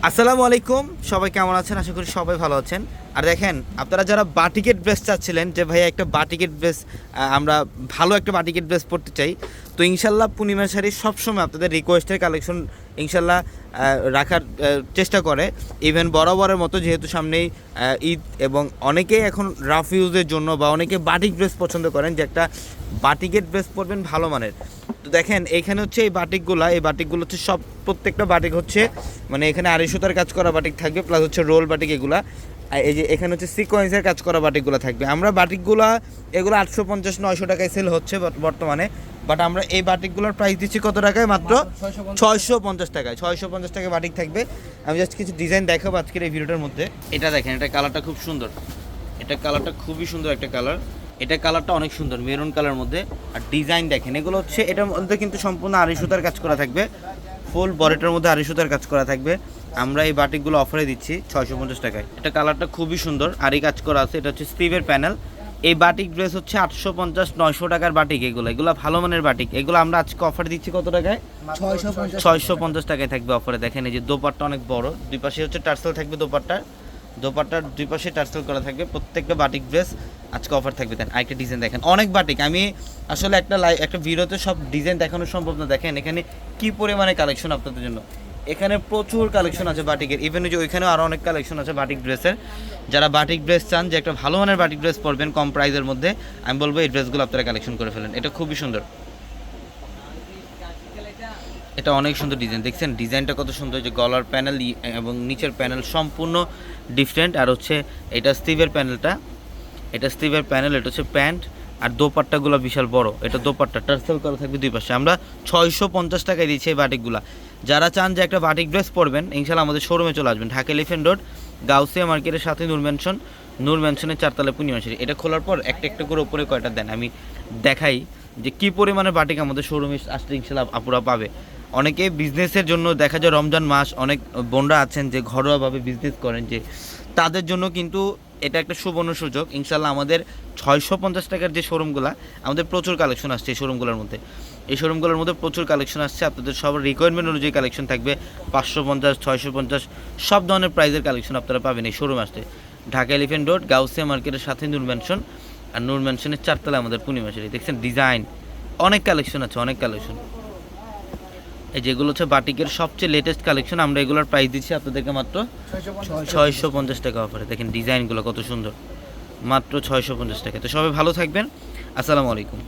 আসসালামু আলাইকুম, সবাই কেমন আছেন? আশা করি সবাই ভালো আছেন। আর দেখেন, আপনারা যারা বাটিকের ড্রেস চাচ্ছিলেন যে ভাই একটা বাটিকের ড্রেস, আমরা ভালো একটা বাটিকের ড্রেস পরতে চাই, তো ইনশাল্লাহ পূর্ণিমা শাড়ি সবসময় আপনাদের রিকোয়েস্টের কালেকশন ইনশাল্লাহ রাখার চেষ্টা করে। ইভেন বরাবরের মতো, যেহেতু সামনেই ঈদ এবং অনেকেই এখন রাফ ইউজের জন্য বা অনেকে বাটিক ড্রেস পছন্দ করেন যে একটা বাটিকের ড্রেস পরবেন ভালো মানের। তো দেখেন এইখানে হচ্ছে এই বাটিকগুলো হচ্ছে সব প্রত্যেকটা বাটিক হচ্ছে মানে এখানে আড়াই সুতার কাজ করা বাটিক থাকবে, প্লাস হচ্ছে রোল বাটিক এগুলা। আর এই যে এখানে হচ্ছে সিকোয়েন্সের কাজ করা বাটিকগুলো থাকবে। আমরা বাটিকগুলো এগুলো 850-900 টাকায় সেল হচ্ছে বর্তমানে, বাট আমরা এই বাটিকগুলোর প্রাইস দিচ্ছি কত টাকায়? মাত্র 650 টাকায়। 650 টাকায় বাটিক থাকবে। আমি জাস্ট কিছু ডিজাইন দেখাবো আজকের এই ভিডিওটার মধ্যে। এটা দেখেন, এটা কালারটা খুব সুন্দর, এটা কালারটা খুবই সুন্দর একটা কালার। এটা কালারটা অনেক সুন্দর মেরুন কালার মধ্যে। আর ডিজাইন দেখেন, এগুলো হচ্ছে এটার মধ্যে কিন্তু সম্পূর্ণ আড়াই সুতার কাজ করা থাকবে, ফুল বডিটার মধ্যে আড়াই সুতার কাজ করা থাকবে। আমরা এই বাটিকগুলো অফারে দিচ্ছি 650 টাকায়। এটা কালারটা খুবই সুন্দর, আরই কাজ করা আছে। এটা হচ্ছে স্টিভের প্যানেল। এই বাটিক ড্রেস হচ্ছে 850-900 টাকার বাটিক। এগুলো ভালো মানের বাটিক। এগুলো আমরা আজকে অফার দিচ্ছি কত টাকায়? 650 টাকায় থাকবে অফারে। দেখেন এই যে দোপাট্টা অনেক বড়, দুই পাশে হচ্ছে টার্সেল থাকবে। দোপাট্টার দুই পাশে টার্সেল করা থাকবে। প্রত্যেকটা বাটিক ড্রেস আজকে অফার থাকবে। দেন আরেকটা ডিজাইন দেখেন, অনেক বাটিক। আমি আসলে একটা ভিডিওতে সব ডিজাইন দেখানো সম্ভব না। দেখেন এখানে কি পরিমাণে কালেকশন আপনাদের জন্য। এখানে প্রচুর কালেকশন আছে বাটিকের। ইভেন যে ওইখানেও আরও অনেক কালেকশন আছে বাটিক ড্রেসের। যারা বাটিক ড্রেস চান যে একটা ভালো মানের বাটিক ড্রেস পরবেন কম প্রাইসের মধ্যে, আমি বলবো এই ড্রেসগুলো আপনারা কালেকশন করে ফেলেন। এটা খুবই সুন্দর, এটা অনেক সুন্দর ডিজাইন। দেখছেন ডিজাইনটা কত সুন্দর, যে গলার প্যানেল এবং নিচের প্যানেল সম্পূর্ণ ডিফারেন্ট। আর হচ্ছে এটা স্টিভের প্যানেলটা, এটা স্টিভের প্যানেল। এটা হচ্ছে প্যান্ট, আর দোপাট্টাগুলো বিশাল বড়। এটা দোপাট্টা টার্সেল করা থাকবে দুই পাশে। আমরা 650 টাকায় দিচ্ছি এই বাটিকগুলো। যারা চান যে একটা বাটিক ড্রেস পরবেন, ইনশাল্লাহ আমাদের শোরুমে চলে আসবেন। ঢাকা এলিফ্যান্ট রোড, গাউসিয়া মার্কেটের সাথে নূর ম্যানশনের 4 তলায় পূর্ণিমা শাড়ি। এটা খোলার পর একটা একটা করে উপরে কয়টা দেন আমি দেখাই যে কী পরিমাণে বাটিক আমাদের শোরুমে আসলে ইনশাল্লাহ আপুরা পাবে। অনেকে বিজনেসের জন্য দেখা যায়, রমজান মাস, অনেক বোনরা আছেন যে ঘরোয়াভাবে বিজনেস করেন, যে তাদের জন্য কিন্তু এটা একটা সুবর্ণ সুযোগ। ইনশাল্লাহ আমাদের 650 টাকার যে শোরুমগুলো, আমাদের প্রচুর কালেকশন আসছে এই শোরুমগুলোর মধ্যে। এই শোরুমগুলোর মধ্যে প্রচুর কালেকশন আসছে। আপনাদের সবার রিকোয়ারমেন্ট অনুযায়ী কালেকশন থাকবে। 550, 650 সব ধরনের প্রাইজের কালেকশন আপনারা পাবেন এই শোরুম আসতে। ঢাকা এলিফ্যান্ট রোড, গাউসিয়া মার্কেটের সাথে নূর ম্যানশন, আর নূর ম্যানশনের 4 তলায় আমাদের পূর্ণিমা শাড়ি। দেখছেন ডিজাইন অনেক কালেকশন আছে, অনেক কালেকশন। এই যেগুলো হচ্ছে বাটিকের সবচেয়ে লেটেস্ট কালেকশন। আমরা এগুলোর প্রাইস দিচ্ছি আপনাদেরকে মাত্র 650 টাকা অফারে। দেখেন ডিজাইনগুলো কত সুন্দর, মাত্র 650 টাকা। তো সবাই ভালো থাকবেন। আসসালামু আলাইকুম।